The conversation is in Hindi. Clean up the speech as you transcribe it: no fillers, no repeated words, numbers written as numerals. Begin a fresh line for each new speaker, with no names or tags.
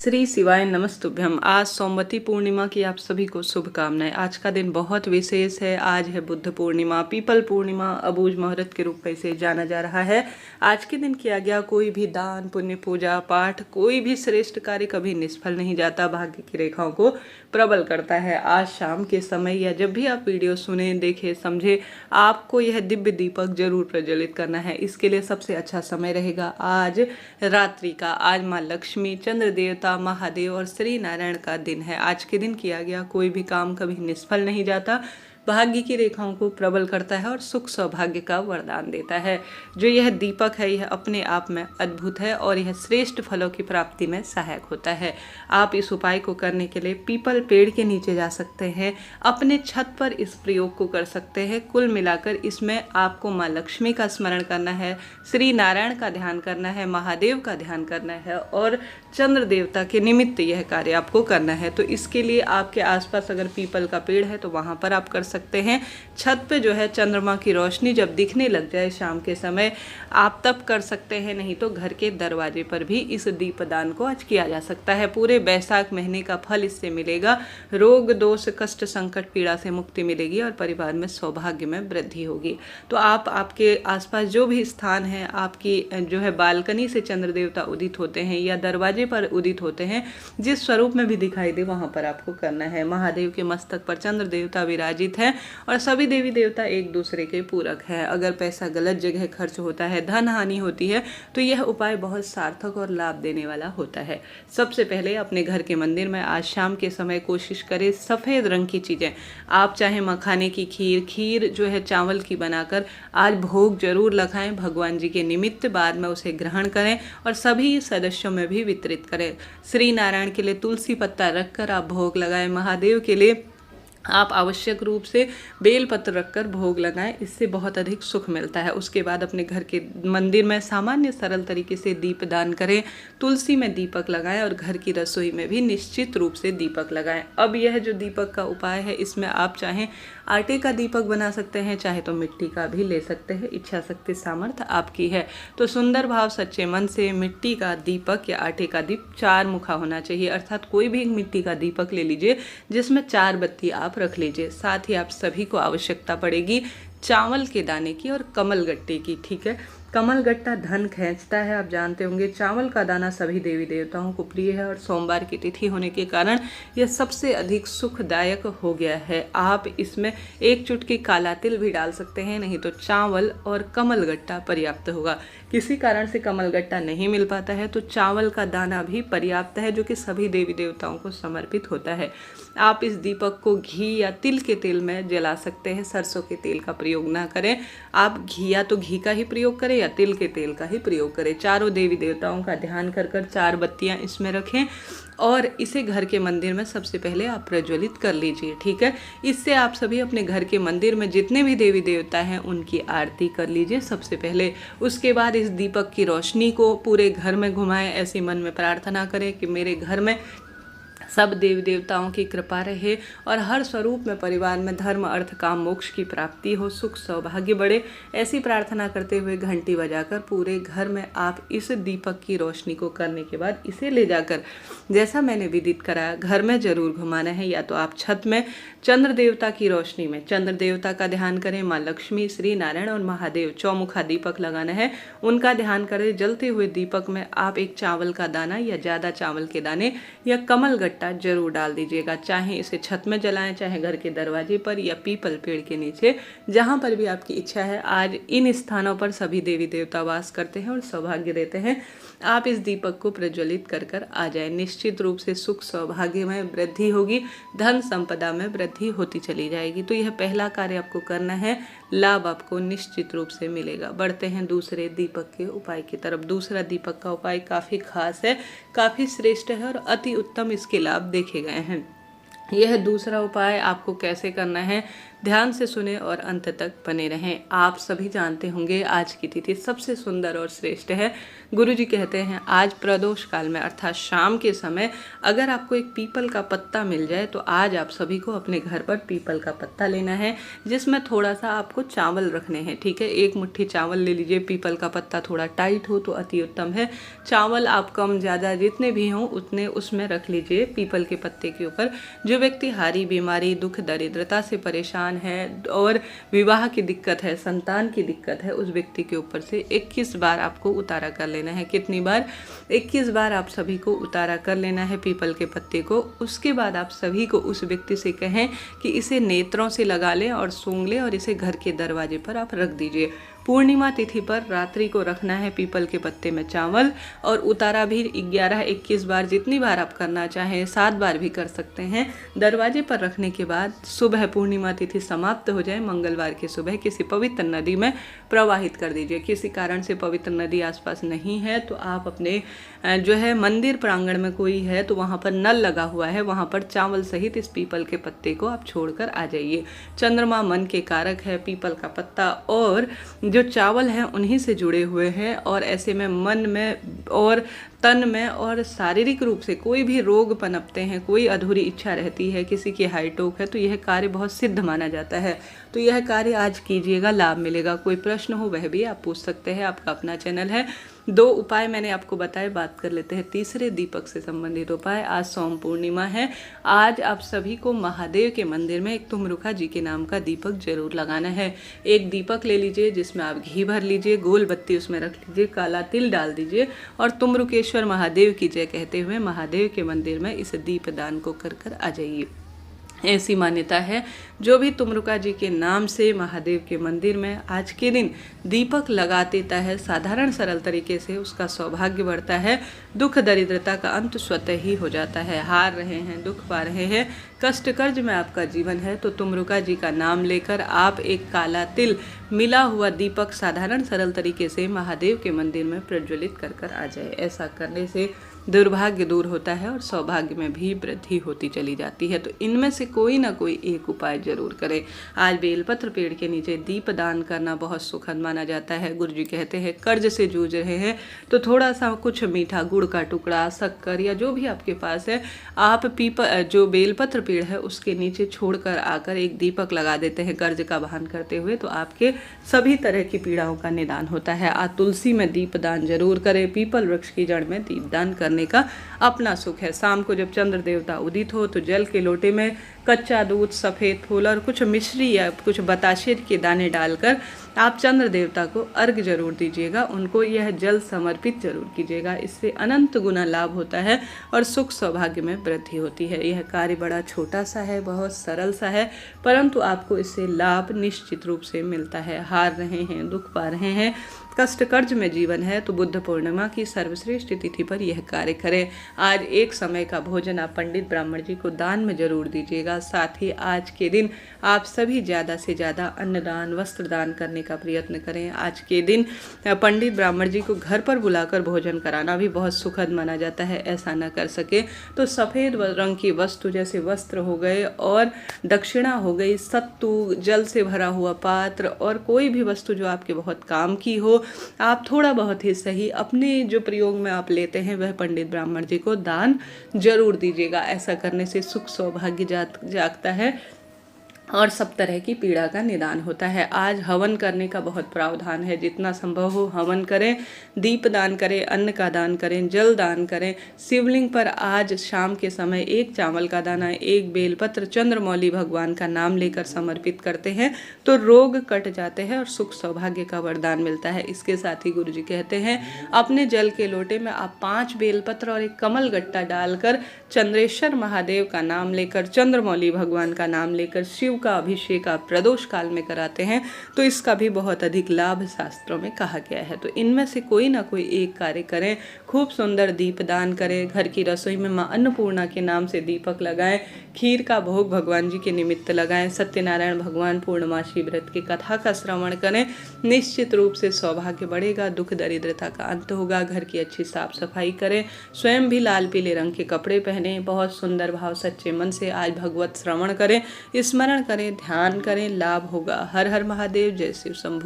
श्री शिवाय नमस्तुभ्यम। आज सोमवती पूर्णिमा की आप सभी को शुभकामनाएं। आज का दिन बहुत विशेष है। आज है बुद्ध पूर्णिमा, पीपल पूर्णिमा, अबूझ मुहूर्त के रूप में इसे जाना जा रहा है। आज के दिन किया गया कोई भी दान पुण्य पूजा पाठ, कोई भी श्रेष्ठ कार्य कभी निष्फल नहीं जाता, भाग्य की रेखाओं को प्रबल करता है। आज शाम के समय या जब भी आप वीडियो सुने, देखे, समझे, आपको यह दिव्य दीपक जरूर प्रज्वलित करना है। इसके लिए सबसे अच्छा समय रहेगा आज रात्रि का। आज माँ लक्ष्मी, चंद्र देवता, महादेव और श्री नारायण का दिन है। आज के दिन किया गया कोई भी काम कभी निष्फल नहीं जाता, भाग्य की रेखाओं को प्रबल करता है और सुख सौभाग्य का वरदान देता है। जो यह दीपक है यह अपने आप में अद्भुत है और यह श्रेष्ठ फलों की प्राप्ति में सहायक होता है। आप इस उपाय को करने के लिए पीपल पेड़ के नीचे जा सकते हैं, अपने छत पर इस प्रयोग को कर सकते हैं। कुल मिलाकर इसमें आपको माँ लक्ष्मी का स्मरण करना है, श्री नारायण का ध्यान करना है, महादेव का ध्यान करना है और चंद्र देवता के निमित्त यह कार्य आपको करना है। तो इसके लिए आपके आसपास अगर पीपल का पेड़ है तो वहाँ पर आप कर सकते हैं। छत पे जो है चंद्रमा की रोशनी जब दिखने लग जाए शाम के समय, आप तब कर सकते हैं। नहीं तो घर के दरवाजे पर भी इस दीपदान को आज किया जा सकता है। पूरे बैसाख महीने का फल इससे मिलेगा। रोग दोष कष्ट संकट पीड़ा से मुक्ति मिलेगी और परिवार में सौभाग्य में वृद्धि होगी। तो आप आपके आसपास जो भी स्थान है, आपकी जो है बालकनी से चंद्र देवता उदित होते हैं या दरवाजे पर उदित होते हैं, जिस स्वरूप में भी दिखाई दे वहां पर आपको करना है। महादेव के मस्तक पर चंद्र देवता विराजित है और सभी देवी देवता एक दूसरे के पूरक हैं। अगर पैसा गलत जगह खर्च होता है, धन हानि होती है, तो यह उपाय बहुत सार्थक और लाभ देने वाला होता है। सबसे पहले अपने घर के मंदिर में आज शाम के समय कोशिश करें सफ़ेद रंग की चीज़ें, आप चाहे मखाने की खीर जो है चावल की बनाकर आज भोग जरूर लगाएं भगवान जी के निमित्त। बाद में उसे ग्रहण करें और सभी सदस्यों में भी वितरित करें। श्री नारायण के लिए तुलसी पत्ता रखकर आप भोग लगाएं। महादेव के लिए आप आवश्यक रूप से बेलपत्र रखकर भोग लगाएं, इससे बहुत अधिक सुख मिलता है। उसके बाद अपने घर के मंदिर में सामान्य सरल तरीके से दीप दान करें, तुलसी में दीपक लगाएं और घर की रसोई में भी निश्चित रूप से दीपक लगाएं। अब यह जो दीपक का उपाय है, इसमें आप चाहें आटे का दीपक बना सकते हैं, चाहे तो मिट्टी का भी ले सकते हैं। इच्छा शक्ति सामर्थ्य आपकी है। तो सुंदर भाव सच्चे मन से मिट्टी का दीपक या आटे का दीप 4 मुखा होना चाहिए, अर्थात कोई भी मिट्टी का दीपक ले लीजिए जिसमें 4 बत्ती आप रख लीजिए। साथ ही आप सभी को आवश्यकता पड़ेगी चावल के दाने की और कमल गट्टे की। ठीक है, कमल गट्टा धन खींचता है, आप जानते होंगे। चावल का दाना सभी देवी देवताओं को प्रिय है और सोमवार की तिथि होने के कारण यह सबसे अधिक सुखदायक हो गया है। आप इसमें 1 चुटकी काला तिल भी डाल सकते हैं, नहीं तो चावल और कमल गट्टा पर्याप्त होगा। किसी कारण से कमल गट्टा नहीं मिल पाता है तो चावल का दाना भी पर्याप्त है, जो कि सभी देवी देवताओं को समर्पित होता है। आप इस दीपक को घी या तिल के तेल में जला सकते हैं, सरसों के तेल का प्रयोग ना करें। आप घी या तो घी का ही प्रयोग करें या तिल के तेल का ही प्रयोग करें। चारों देवी देवताओं का ध्यान कर 4 बत्तियां इसमें रखें और इसे घर के मंदिर में सबसे पहले आप प्रज्वलित कर लीजिए। ठीक है, इससे आप सभी अपने घर के मंदिर में जितने भी देवी देवता हैं उनकी आरती कर लीजिए सबसे पहले। उसके बाद इस दीपक की रोशनी को पूरे घर में घुमाएं। ऐसी मन में प्रार्थना करें कि मेरे घर में सब देवी देवताओं की कृपा रहे और हर स्वरूप में परिवार में धर्म अर्थ काम मोक्ष की प्राप्ति हो, सुख सौभाग्य बढ़े। ऐसी प्रार्थना करते हुए घंटी बजाकर पूरे घर में आप इस दीपक की रोशनी को करने के बाद इसे ले जाकर, जैसा मैंने विदित कराया, घर में जरूर घुमाना है। या तो आप छत में चंद्र देवता की रोशनी में चंद्र देवता का ध्यान करें, माँ लक्ष्मी, श्री नारायण और महादेव चौमुखा दीपक लगाना है, उनका ध्यान करें। जलते हुए दीपक में आप एक चावल का दाना या ज़्यादा चावल के दाने या कमल गट्टा जरूर डाल दीजिएगा। चाहे इसे छत में जलाएं, चाहे घर के दरवाजे पर या पीपल पेड़ के नीचे, जहां पर भी आपकी इच्छा है। आज इन स्थानों पर सभी देवी देवता वास करते हैं और सौभाग्य देते हैं। आप इस दीपक को प्रज्वलित कर आ जाए। निश्चित रूप से सुख सौभाग्य में वृद्धि होगी, धन संपदा में वृद्धि होती चली जाएगी। तो यह पहला कार्य आपको करना है, लाभ आपको निश्चित रूप से मिलेगा। बढ़ते हैं दूसरे दीपक के उपाय की तरफ। दूसरा दीपक का उपाय काफ़ी खास है, काफ़ी श्रेष्ठ है और अति उत्तम इसके लाभ देखे गए हैं। यह दूसरा उपाय आपको कैसे करना है, ध्यान से सुने और अंत तक बने रहें। आप सभी जानते होंगे आज की तिथि सबसे सुंदर और श्रेष्ठ है। गुरुजी कहते हैं आज प्रदोष काल में अर्थात शाम के समय अगर आपको एक पीपल का पत्ता मिल जाए तो आज आप सभी को अपने घर पर पीपल का पत्ता लेना है, जिसमें थोड़ा सा आपको चावल रखने हैं। ठीक है, एक मुट्ठी चावल ले लीजिए। पीपल का पत्ता थोड़ा टाइट हो तो अति उत्तम है। चावल आप कम ज़्यादा जितने भी हों उतने उसमें रख लीजिए पीपल के पत्ते के ऊपर। जो व्यक्ति हारी बीमारी, दुख, दरिद्रता से परेशान है और विवाह की दिक्कत है, संतान की दिक्कत है, उस व्यक्ति के ऊपर से 21 बार आपको उतारा कर लेना है। कितनी बार? 21 बार आप सभी को उतारा कर लेना है पीपल के पत्ते को। उसके बाद आप सभी को उस व्यक्ति से कहें कि इसे नेत्रों से लगा लें और सूंघ लें और इसे घर के दरवाजे पर आप रख दीजिए। पूर्णिमा तिथि पर रात्रि को रखना है पीपल के पत्ते में चावल, और उतारा भी 11-21 बार, जितनी बार आप करना चाहें, 7 बार भी कर सकते हैं। दरवाजे पर रखने के बाद सुबह पूर्णिमा तिथि समाप्त हो जाए, मंगलवार की सुबह किसी पवित्र नदी में प्रवाहित कर दीजिए। किसी कारण से पवित्र नदी आसपास नहीं है तो आप अपने जो है मंदिर प्रांगण में कोई है तो वहाँ पर नल लगा हुआ है, वहाँ पर चावल सहित इस पीपल के पत्ते को आप छोड़कर आ जाइए। चंद्रमा मन के कारक है, पीपल का पत्ता और जो चावल हैं उन्हीं से जुड़े हुए हैं, और ऐसे में मन में और तन में और शारीरिक रूप से कोई भी रोग पनपते हैं, कोई अधूरी इच्छा रहती है, किसी की हाइटोक है, तो यह कार्य बहुत सिद्ध माना जाता है। तो यह कार्य आज कीजिएगा, लाभ मिलेगा। कोई प्रश्न हो वह भी आप पूछ सकते हैं, आपका अपना चैनल है। 2 उपाय मैंने आपको बताए, बात कर लेते हैं तीसरे दीपक से संबंधित उपाय। आज सोम पूर्णिमा है। आज आप सभी को महादेव के मंदिर में एक तुमरुखा जी के नाम का दीपक जरूर लगाना है। एक दीपक ले लीजिए जिसमें आप घी भर लीजिए, गोल बत्ती उसमें रख लीजिए, काला तिल डाल दीजिए और तुमरुकेश्वर महादेव की जय कहते हुए महादेव के मंदिर में इस दीपदान को कर आ जाइए। ऐसी मान्यता है जो भी तुमरुका जी के नाम से महादेव के मंदिर में आज के दिन दीपक लगा देता है साधारण सरल तरीके से, उसका सौभाग्य बढ़ता है, दुख दरिद्रता का अंत स्वतः ही हो जाता है। हार रहे हैं, दुख पा रहे हैं, कष्ट कर्ज में आपका जीवन है तो तुमरुका जी का नाम लेकर आप एक काला तिल मिला हुआ दीपक साधारण सरल तरीके से महादेव के मंदिर में प्रज्वलित कर आ जाए। ऐसा करने से दुर्भाग्य दूर होता है और सौभाग्य में भी वृद्धि होती चली जाती है। तो इनमें से कोई ना कोई एक उपाय जरूर करें। आज बेलपत्र पेड़ के नीचे दीप दान करना बहुत सुखद माना जाता है। गुरुजी कहते हैं कर्ज से जूझ रहे हैं तो थोड़ा सा कुछ मीठा गुड़ का टुकड़ा, शक्कर या जो भी आपके पास है, आप जो बेलपत्र पेड़ है उसके नीचे छोड़कर आकर एक दीपक लगा देते हैं कर्ज का बहान करते हुए, तो आपके सभी तरह की पीड़ाओं का निदान होता है। आज तुलसी में दीप दान जरूर करें। पीपल वृक्ष की जड़ में दीप दान करने का अपना सुख है। शाम को जब चंद्र देवता उदित हो तो जल के लोटे में कच्चा दूध, सफ़ेद फूल और कुछ मिश्री या कुछ बताशे के दाने डालकर आप चंद्र देवता को अर्घ जरूर दीजिएगा, उनको यह जल समर्पित जरूर कीजिएगा। इससे अनंत गुना लाभ होता है और सुख सौभाग्य में वृद्धि होती है। यह कार्य बड़ा छोटा सा है, बहुत सरल सा है, परंतु आपको इससे लाभ निश्चित रूप से मिलता है। हार रहे हैं, दुख पा रहे हैं, कष्ट कर्ज में जीवन है तो बुद्ध पूर्णिमा की सर्वश्रेष्ठ तिथि पर यह कार्य करें। आज एक समय का भोजन आप पंडित ब्राह्मण जी को दान में जरूर दीजिएगा। साथ ही आज के दिन आप सभी ज़्यादा से ज़्यादा अन्नदान, वस्त्र दान करने का प्रयत्न करें। आज के दिन पंडित ब्राह्मण जी को घर पर बुलाकर भोजन कराना भी बहुत सुखद माना जाता है। ऐसा न कर सके तो सफ़ेद रंग की वस्तु जैसे वस्त्र हो गए और दक्षिणा हो गई, सत्तू, जल से भरा हुआ पात्र और कोई भी वस्तु जो आपके बहुत काम की हो, आप थोड़ा बहुत ही सही अपने जो प्रयोग में आप लेते हैं वह पंडित ब्राह्मण जी को दान जरूर दीजिएगा। ऐसा करने से सुख सौभाग्य जागता है और सब तरह की पीड़ा का निदान होता है। आज हवन करने का बहुत प्रावधान है, जितना संभव हो हवन करें, दीप दान करें, अन्न का दान करें, जल दान करें। शिवलिंग पर आज शाम के समय 1 चावल का दाना, 1 बेलपत्र चंद्रमौली भगवान का नाम लेकर समर्पित करते हैं तो रोग कट जाते हैं और सुख सौभाग्य का वरदान मिलता है। इसके साथ ही गुरुजी कहते हैं अपने जल के लोटे में आप 5 बेलपत्र और 1 कमल गट्टा डालकर चंद्रेश्वर महादेव का नाम लेकर, चंद्रमौली भगवान का नाम लेकर शिव का अभिषेक आप प्रदोष काल में कराते हैं तो इसका भी बहुत अधिक लाभ शास्त्रों में कहा गया है। तो इनमें से कोई ना कोई एक कार्य करें। खूब सुंदर दीप दान करें, घर की रसोई में मां अन्नपूर्णा के नाम से दीपक लगाएं, खीर का भोग भगवान जी के निमित्त लगाएं, सत्यनारायण भगवान पूर्णमासी व्रत की कथा का श्रवण करें। निश्चित रूप से सौभाग्य बढ़ेगा, दुख दरिद्रता का अंत होगा। घर की अच्छी साफ सफाई करें, स्वयं भी लाल पीले रंग के कपड़े पहने, बहुत सुंदर भाव सच्चे मन से आज भगवत श्रवण करें, स्मरण करें, ध्यान करें, लाभ होगा। हर हर महादेव, जय शिव शंभू।